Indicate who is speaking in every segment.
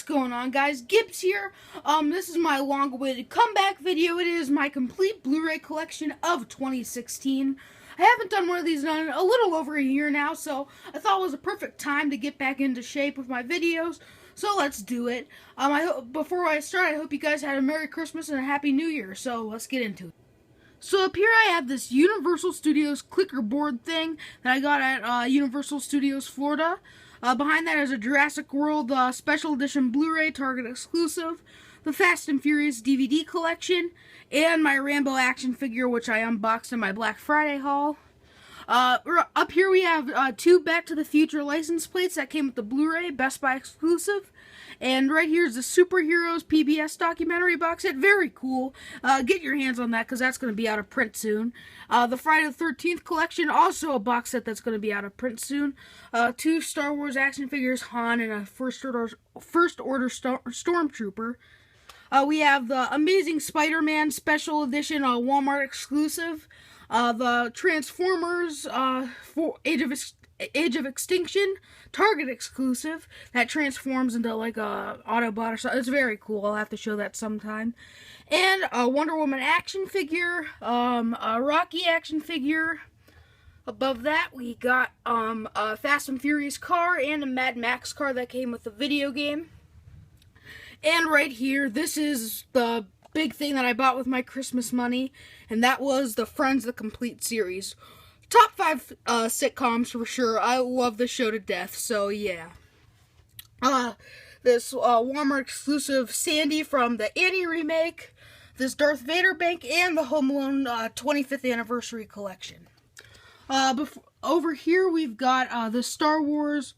Speaker 1: going on, guys? Gibbs here. This is my long-awaited comeback video. It is my complete Blu-ray collection of 2016. I haven't done one of these in a little over a year now, so I thought it was a perfect time to get back into shape with my videos. So let's do it. Before I start, I hope you guys had a Merry Christmas and a Happy New Year. So let's get into it. So up here I have this Universal Studios clicker board thing that I got at Universal Studios Florida. Behind that is a Jurassic World Special Edition Blu-ray Target exclusive, the Fast and Furious DVD collection, and my Rambo action figure, which I unboxed in my Black Friday haul. Up here we have two Back to the Future license plates that came with the Blu-ray, Best Buy exclusive. And right here is the Superheroes PBS documentary box set. Very cool. Get your hands on that because that's going to be out of print soon. The Friday the 13th collection, also a box set that's going to be out of print soon. Two Star Wars action figures, Han and a First Order Stormtrooper. We have the Amazing Spider-Man Special Edition Walmart exclusive. The Transformers Age of Extinction Target exclusive that transforms into like a Autobot or something. It's very cool. I'll have to show that sometime. And a Wonder Woman action figure, a Rocky action figure. Above that we got a Fast and Furious car and a Mad Max car that came with the video game. And right here, this is the big thing that I bought with my Christmas money, and that was the Friends the Complete series. Top 5 sitcoms for sure. I love this show to death, so yeah. This Walmart exclusive Sandy from the Annie remake, this Darth Vader bank, and the Home Alone 25th anniversary collection. Over here we've got the Star Wars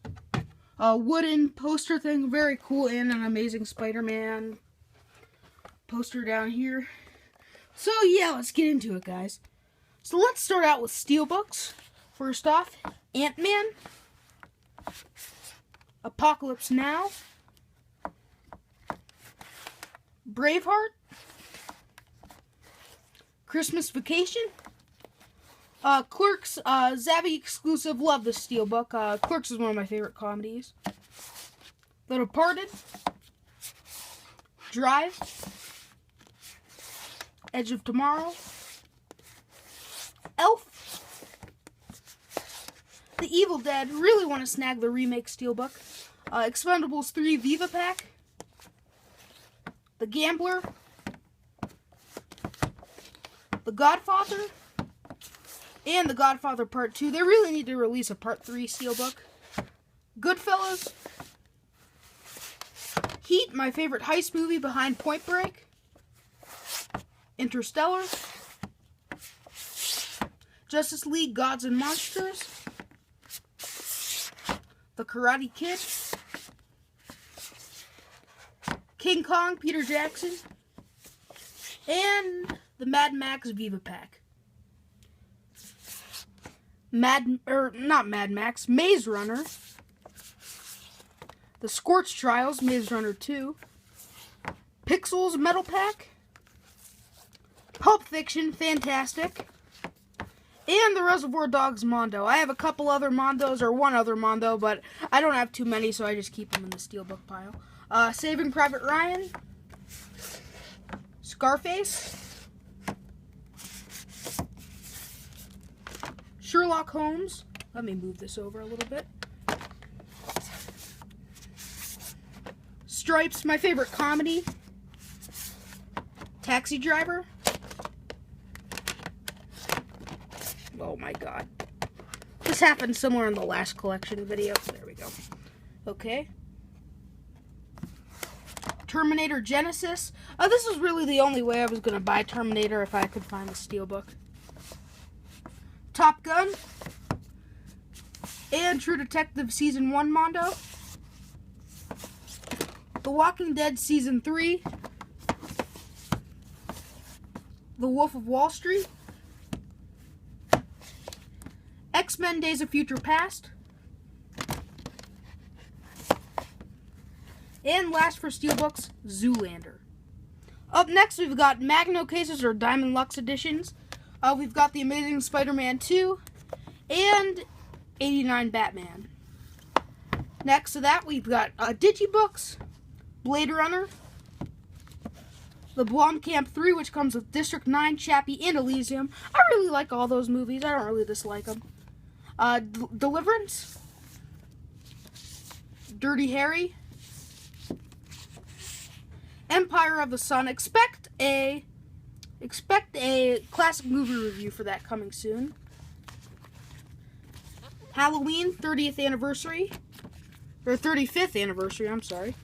Speaker 1: wooden poster thing, very cool, and an Amazing Spider-Man poster down here. So yeah, let's get into it, guys. So let's start out with Steelbooks. First off, Ant-Man, Apocalypse Now, Braveheart, Christmas Vacation, Clerks, Zavvi exclusive, love the Steelbook. Clerks is one of my favorite comedies. The Departed, Drive, Edge of Tomorrow, Elf, The Evil Dead, really want to snag the remake Steelbook, Expendables 3 Viva Pack, The Gambler, The Godfather, and The Godfather Part 2. They really need to release a Part 3 Steelbook. Goodfellas, Heat, my favorite heist movie behind Point Break, Interstellar, Justice League Gods and Monsters, The Karate Kid, King Kong, Peter Jackson, and the Mad Max Viva Pack. Maze Runner, The Scorch Trials, Maze Runner 2, Pixels Metal Pack, Pulp Fiction, fantastic, and the Reservoir Dogs Mondo. I have a couple other Mondos, or one other Mondo, but I don't have too many, so I just keep them in the Steelbook pile. Saving Private Ryan, Scarface, Sherlock Holmes. Let me move this over a little bit. Stripes, my favorite comedy. Taxi Driver. Oh my god. This happened somewhere in the last collection video. There we go. Okay. Terminator Genesis. This is really the only way I was going to buy Terminator if I could find the Steelbook. Top Gun. And True Detective Season 1 Mondo. The Walking Dead Season 3. The Wolf of Wall Street. X-Men Days of Future Past. And last for Steelbooks, Zoolander. Up next, we've got Magno cases or Diamond Lux editions. We've got The Amazing Spider-Man 2 and 89 Batman. Next to that, we've got Digibooks, Blade Runner, the Blomkamp 3, which comes with District 9, Chappie, and Elysium. I really like all those movies. I don't really dislike them. Deliverance, Dirty Harry, Empire of the Sun. Expect a classic movie review for that coming soon. Halloween 30th anniversary, or 35th anniversary, I'm sorry.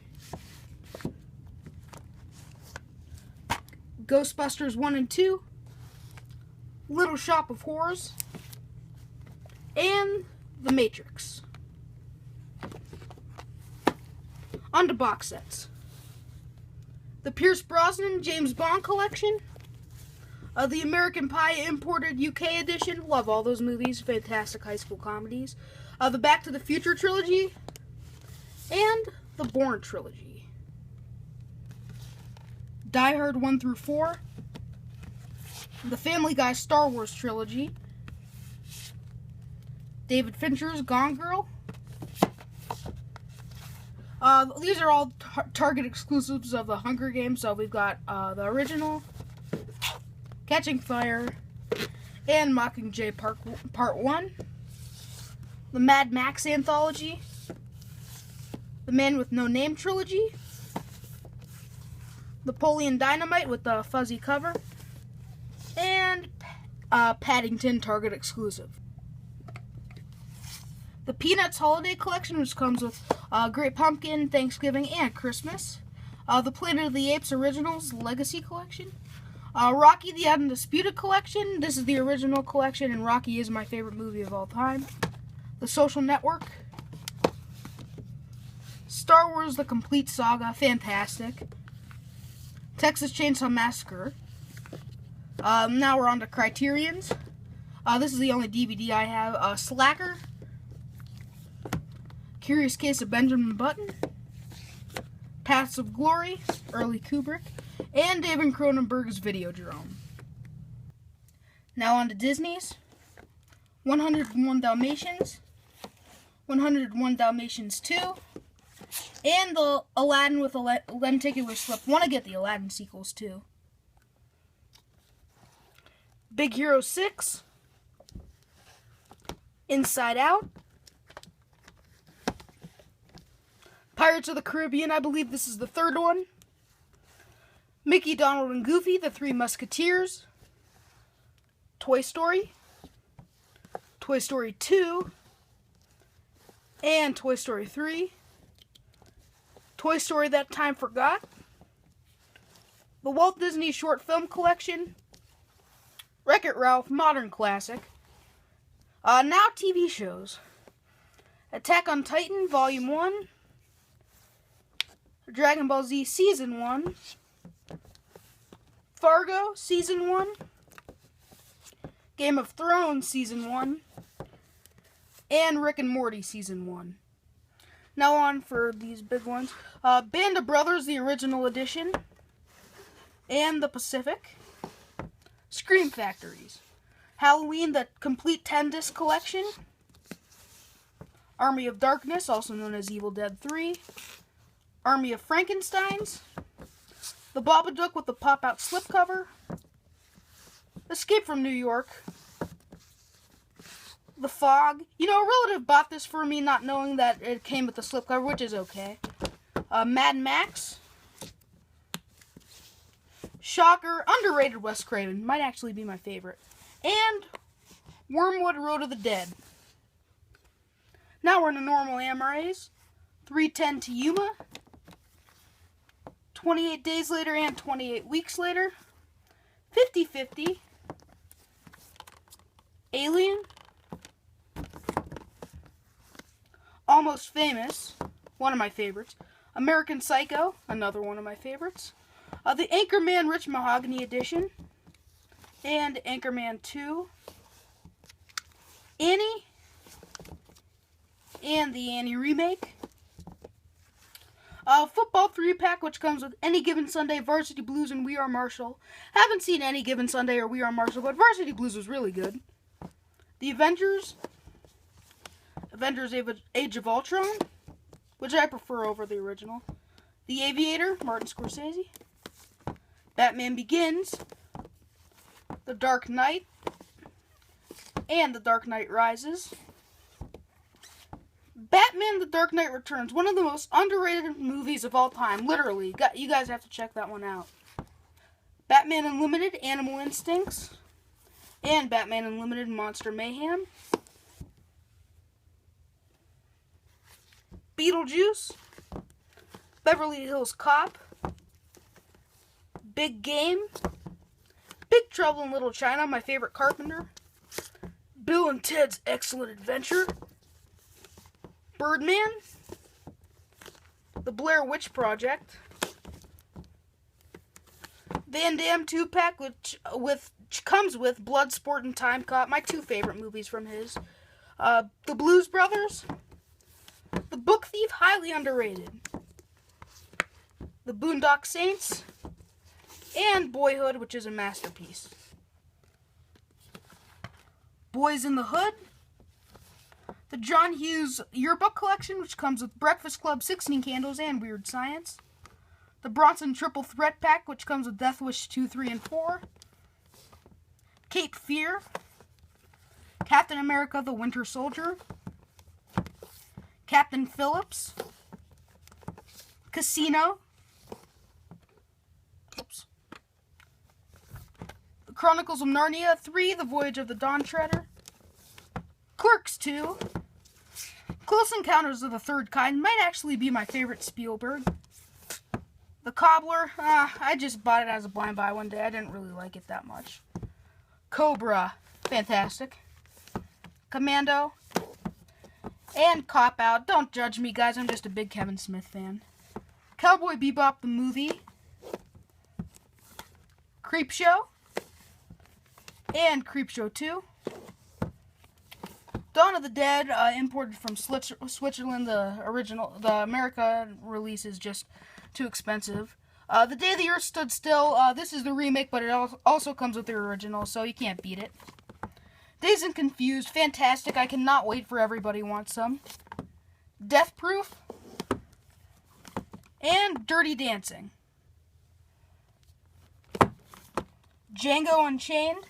Speaker 1: Ghostbusters 1 and 2, Little Shop of Horrors, and The Matrix. On to box sets. The Pierce Brosnan James Bond collection, the American Pie imported UK edition, love all those movies, fantastic high school comedies. The Back to the Future trilogy, and the Bourne trilogy. Die Hard 1 through 4, the Family Guy Star Wars trilogy, David Fincher's Gone Girl. These are all Target exclusives of the Hunger Games. So we've got the original, Catching Fire, and Mockingjay Part 1, the Mad Max anthology, the Man with No Name trilogy, Napoleon Dynamite with the fuzzy cover, and Paddington Target exclusive. The Peanuts Holiday Collection, which comes with Great Pumpkin, Thanksgiving, and Christmas. The Planet of the Apes Originals Legacy Collection. Rocky the Undisputed Collection. This is the original collection, and Rocky is my favorite movie of all time. The Social Network. Star Wars The Complete Saga. Fantastic. Texas Chainsaw Massacre. Now we're on to Criterion's. This is the only DVD I have. Slacker. Curious Case of Benjamin Button, Paths of Glory, early Kubrick, and David Cronenberg's Videodrome. Now on to Disney's. 101 Dalmatians, 101 Dalmatians 2, and the Aladdin with a lenticular slip. Want to get the Aladdin sequels too. Big Hero 6, Inside Out, Pirates of the Caribbean, I believe this is the third one. Mickey, Donald, and Goofy, The Three Musketeers. Toy Story. Toy Story 2. And Toy Story 3. Toy Story That Time Forgot. The Walt Disney Short Film Collection. Wreck-It Ralph, modern classic. Now TV shows. Attack on Titan, Volume 1. Dragon Ball Z Season 1, Fargo Season 1, Game of Thrones Season 1, and Rick and Morty Season 1. Now on for these big ones. Band of Brothers, the original edition, and The Pacific. Scream Factories. Halloween, the complete 10-disc collection. Army of Darkness, also known as Evil Dead 3. Army of Frankensteins, The Babadook with the pop-out slipcover, Escape from New York, The Fog. You know, a relative bought this for me not knowing that it came with the slipcover, which is okay. Mad Max, Shocker, underrated Wes Craven, might actually be my favorite, and Wormwood Road of the Dead. Now we're in a normal Amarais, 310 to Yuma, 28 Days Later and 28 Weeks Later, 50-50, Alien, Almost Famous, one of my favorites, American Psycho, another one of my favorites, the Anchorman Rich Mahogany Edition, and Anchorman 2, Annie, and the Annie remake, Football 3-pack, which comes with Any Given Sunday, Varsity Blues, and We Are Marshall. Haven't seen Any Given Sunday or We Are Marshall, but Varsity Blues was really good. The Avengers Age of Ultron, which I prefer over the original. The Aviator, Martin Scorsese. Batman Begins. The Dark Knight. And The Dark Knight Rises. Batman The Dark Knight Returns, one of the most underrated movies of all time, literally. You guys have to check that one out. Batman Unlimited, Animal Instincts, and Batman Unlimited, Monster Mayhem. Beetlejuice, Beverly Hills Cop, Big Game, Big Trouble in Little China, my favorite Carpenter, Bill and Ted's Excellent Adventure, Birdman, The Blair Witch Project, Van Damme 2-pack, which comes with Bloodsport and Time Cop, my two favorite movies from his. The Blues Brothers, The Book Thief, highly underrated, The Boondock Saints, and Boyhood, which is a masterpiece. Boys in the Hood, the John Hughes Yearbook Collection, which comes with Breakfast Club, 16 Candles, and Weird Science. The Bronson Triple Threat Pack, which comes with Death Wish 2, 3, and 4. Cape Fear. Captain America the Winter Soldier. Captain Phillips. Casino. Oops. The Chronicles of Narnia 3, The Voyage of the Dawn Treader. Clerks 2. Close Encounters of the Third Kind might actually be my favorite Spielberg. The Cobbler, I just bought it as a blind buy one day. I didn't really like it that much. Cobra, fantastic. Commando, and Cop Out. Don't judge me, guys. I'm just a big Kevin Smith fan. Cowboy Bebop the movie. Creepshow, and Creepshow 2. Dawn of the Dead, imported from Switzerland. The America release is just too expensive. The Day the Earth Stood Still, this is the remake, but it also comes with the original, so you can't beat it. Dazed and Confused, fantastic. I cannot wait for Everybody Wants Some. Death Proof, and Dirty Dancing. Django Unchained,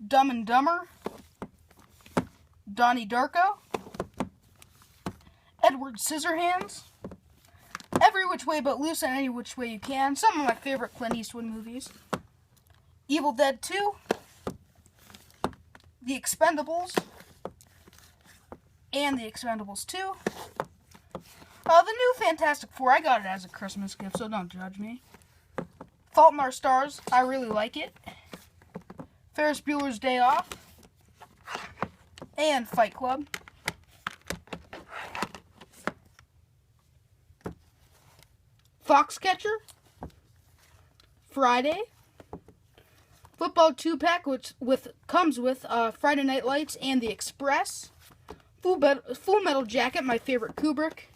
Speaker 1: Dumb and Dumber, Donnie Darko, Edward Scissorhands, Every Which Way But Loose and Any Which Way You Can, some of my favorite Clint Eastwood movies. Evil Dead 2, The Expendables, and The Expendables 2. The new Fantastic Four, I got it as a Christmas gift, so don't judge me. Fault in Our Stars, I really like it. Ferris Bueller's Day Off, and Fight Club. Foxcatcher, Friday, Football 2-pack, which comes with Friday Night Lights and The Express, Full Metal Jacket, my favorite Kubrick,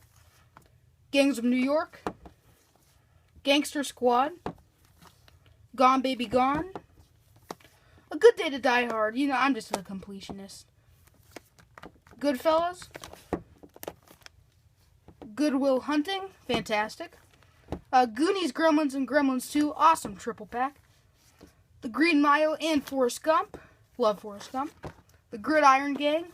Speaker 1: Gangs of New York, Gangster Squad, Gone Baby Gone, A Good Day to Die Hard. You know, I'm just a completionist. Goodfellas, Good Will Hunting, fantastic. Goonies, Gremlins, and Gremlins 2, awesome triple pack. The Green Mile and Forrest Gump, love Forrest Gump. The Gridiron Gang.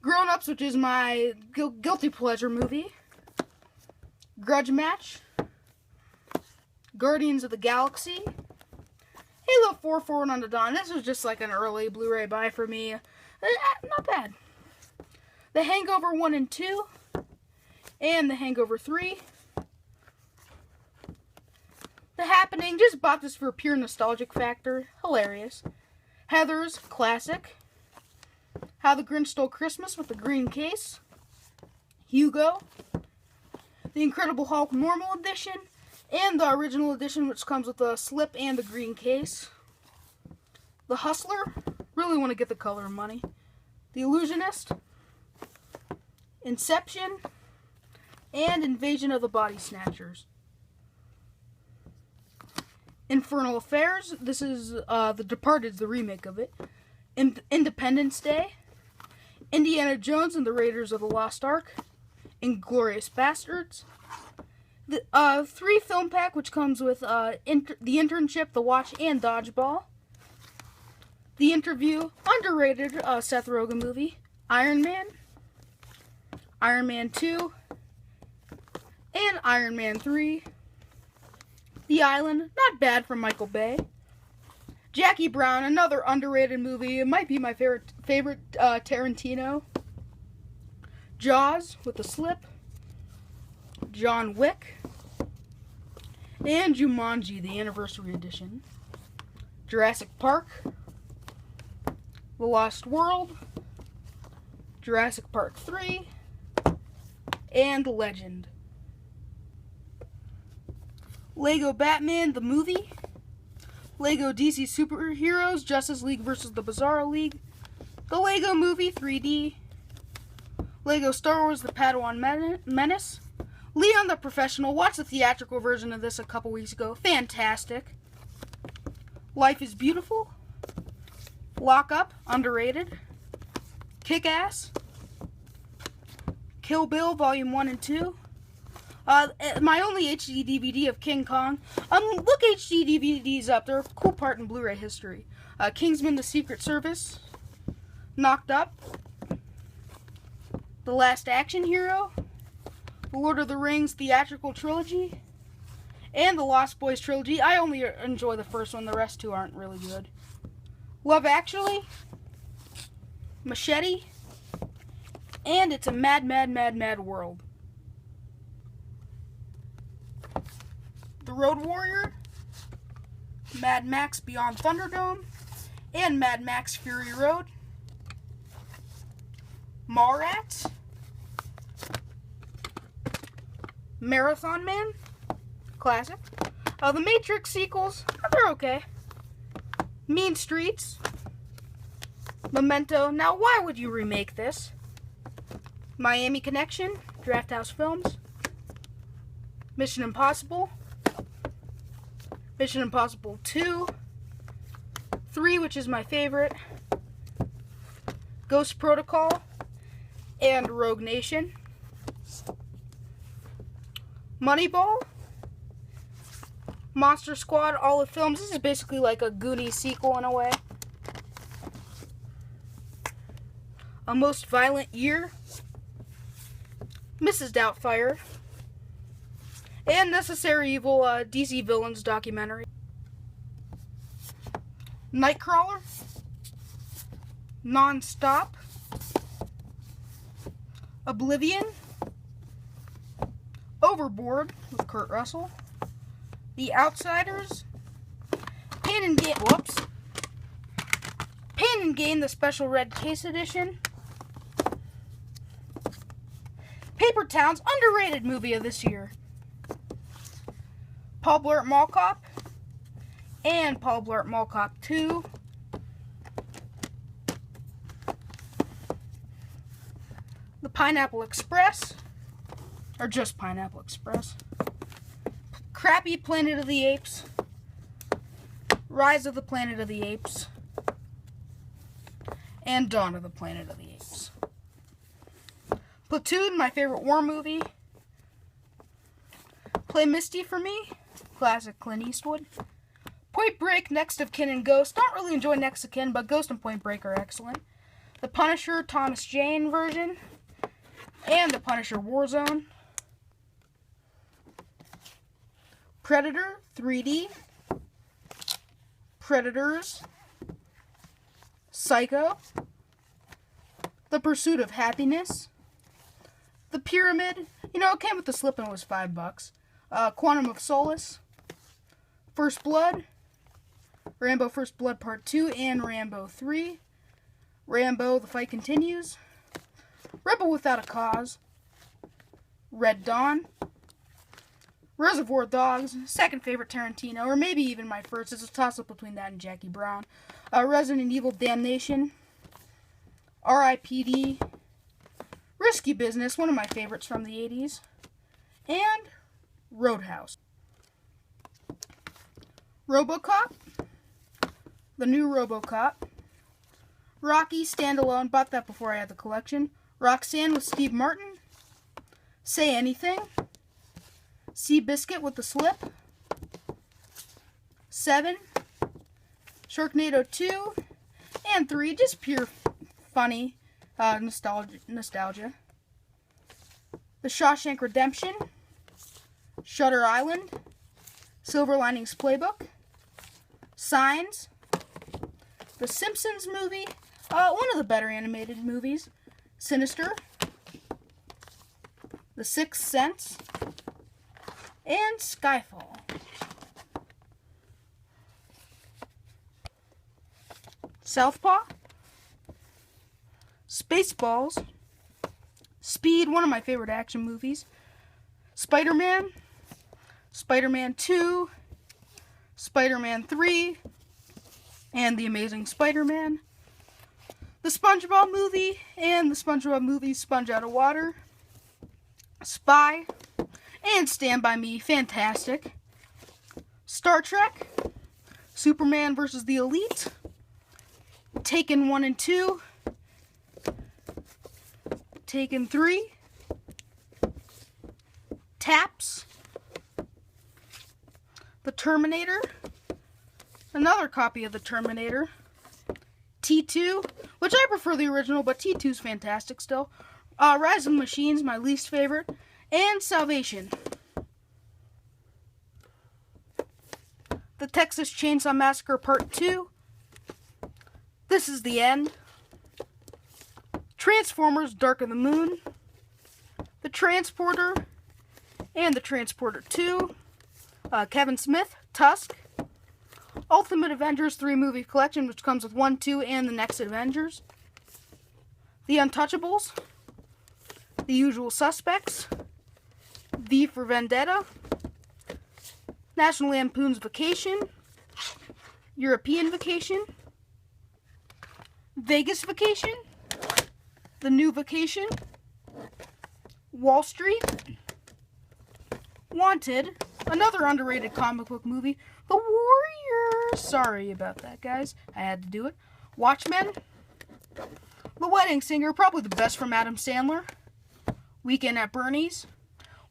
Speaker 1: Grown Ups, which is my guilty pleasure movie. Grudge Match. Guardians of the Galaxy. Halo 4 Forward Unto Dawn. This was just like an early Blu-ray buy for me. Not bad. The Hangover 1 and 2. And The Hangover 3. The Happening, just bought this for pure nostalgic factor. Hilarious. Heathers, classic. How the Grinch Stole Christmas with the green case. Hugo. The Incredible Hulk Normal Edition. And the original edition, which comes with the slip and the green case. The Hustler. Really want to get the color and money. The Illusionist. Inception. And Invasion of the Body Snatchers. Infernal Affairs. This is The Departed, the remake of it. Independence Day. Indiana Jones and the Raiders of the Lost Ark. Inglourious Bastards. The 3 film pack, which comes with The Internship, The Watch, and Dodgeball. The Interview, underrated Seth Rogen movie. Iron Man, Iron Man 2, and Iron Man 3. The Island, not bad from Michael Bay. Jackie Brown, another underrated movie. It might be my favorite Tarantino. Jaws with a slip. John Wick. And Jumanji, the anniversary edition. Jurassic Park. The Lost World. Jurassic Park 3. And Legend. Lego Batman, the movie. Lego DC Superheroes, Justice League vs. the Bizarro League. The Lego Movie 3D. Lego Star Wars, The Padawan Menace. Leon the Professional. Watched the theatrical version of this a couple weeks ago. Fantastic. Life is Beautiful. Lock Up, underrated. Kick-Ass. Kill Bill, Volume 1 and 2. My only HD DVD of King Kong. Look HD DVDs up. They're a cool part in Blu-ray history. Kingsman: The Secret Service. Knocked Up. The Last Action Hero. The Lord of the Rings theatrical trilogy. And the Lost Boys trilogy. I only enjoy the first one. The rest two aren't really good. Love Actually. Machete. And It's a Mad, Mad, Mad, Mad World. The Road Warrior, Mad Max Beyond Thunderdome, and Mad Max Fury Road. Mallrats, Marathon Man, classic. The Matrix sequels, they're okay. Mean Streets, Memento. Now, why would you remake this? Miami Connection, Draft House Films. Mission Impossible. Mission Impossible 2, 3, which is my favorite, Ghost Protocol, and Rogue Nation. Moneyball, Monster Squad, all the films. This is basically like a Goonies sequel in a way. A Most Violent Year, Mrs. Doubtfire, and Necessary Evil, DC Villains documentary. Nightcrawler. Non-Stop. Oblivion. Overboard with Kurt Russell. The Outsiders. Pain and Gain. Whoops. Pain and Gain, the Special Red Case Edition. Paper Towns, underrated movie of this year. Paul Blart Mall Cop, and Paul Blart Mall Cop 2. The Pineapple Express, or just Pineapple Express. Crappy Planet of the Apes. Rise of the Planet of the Apes. And Dawn of the Planet of the Apes. Platoon, my favorite war movie. Play Misty for Me. Classic Clint Eastwood. Point Break, Next of Kin and Ghost. Don't really enjoy Next of Kin, but Ghost and Point Break are excellent. The Punisher, Thomas Jane version. And The Punisher Warzone. Predator 3D. Predators. Psycho. The Pursuit of Happiness. The Pyramid. You know, it came with the slip and it was $5. Quantum of Solace. First Blood. Rambo First Blood Part 2 and Rambo 3. Rambo, The Fight Continues. Rebel Without a Cause. Red Dawn. Reservoir Dogs, second favorite Tarantino, or maybe even my first. It's a toss-up between that and Jackie Brown. Resident Evil Damnation. R.I.P.D. Risky Business, one of my favorites from the 80s. And Roadhouse. RoboCop. The new RoboCop. Rocky, standalone. Bought that before I had the collection. Roxanne with Steve Martin. Say Anything, Seabiscuit with the Slip, 7, Sharknado 2, and 3, just pure funny nostalgia. The Shawshank Redemption, Shutter Island, Silver Linings Playbook, Signs, The Simpsons movie, one of the better animated movies, Sinister, The Sixth Sense, and Skyfall. Southpaw, Spaceballs, Speed, one of my favorite action movies, Spider-Man, Spider-Man 2, Spider-Man 3, and The Amazing Spider-Man, the SpongeBob movie, and the SpongeBob movie Sponge Out of Water, Spy, and Stand By Me, fantastic. Star Trek, Superman vs. the Elite, Taken 1 and 2, Taken 3, Taps, The Terminator, another copy of The Terminator, T2, which I prefer the original, but T2 is fantastic still, Rise of the Machines, my least favorite, and Salvation. The Texas Chainsaw Massacre Part 2, This Is the End, Transformers Dark of the Moon, The Transporter, and The Transporter 2, Kevin Smith, Tusk, Ultimate Avengers 3 movie collection, which comes with 1, 2, and the next Avengers, The Untouchables, The Usual Suspects, V for Vendetta, National Lampoon's Vacation, European Vacation, Vegas Vacation, The New Vacation, Wall Street, Wanted, another underrated comic book movie, The Warriors, sorry about that guys, I had to do it, Watchmen, The Wedding Singer, probably the best from Adam Sandler, Weekend at Bernie's,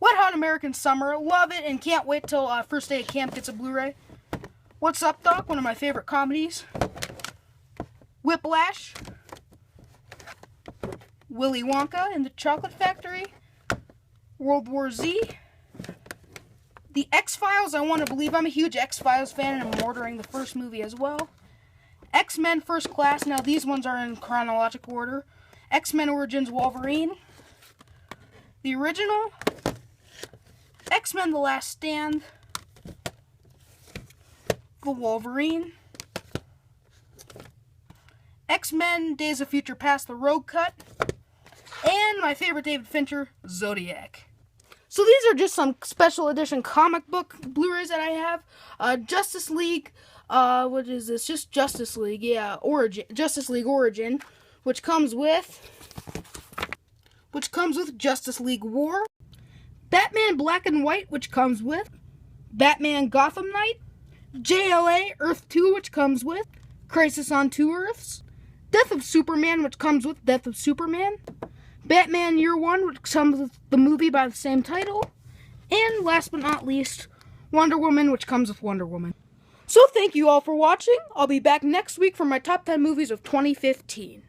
Speaker 1: Wet Hot American Summer, love it and can't wait till first day of camp gets a Blu-ray, What's Up Doc, one of my favorite comedies, Whiplash, Willy Wonka and the Chocolate Factory, World War Z, The X-Files, I want to believe, I'm a huge X-Files fan and I'm ordering the first movie as well, X-Men First Class, now these ones are in chronological order, X-Men Origins Wolverine, the original, X-Men The Last Stand, The Wolverine, X-Men Days of Future Past, The Rogue Cut, and my favorite David Fincher, Zodiac. So these are just some special edition comic book Blu-rays that I have. Justice League, what is this? Just Justice League, yeah, Justice League Origin, which comes with Justice League War, Batman Black and White, which comes with Batman Gotham Knight, JLA Earth 2, which comes with Crisis on Two Earths, Death of Superman, which comes with Death of Superman, Batman Year One, which comes with the movie by the same title, and last but not least, Wonder Woman, which comes with Wonder Woman. So thank you all for watching. I'll be back next week for my top 10 movies of 2015.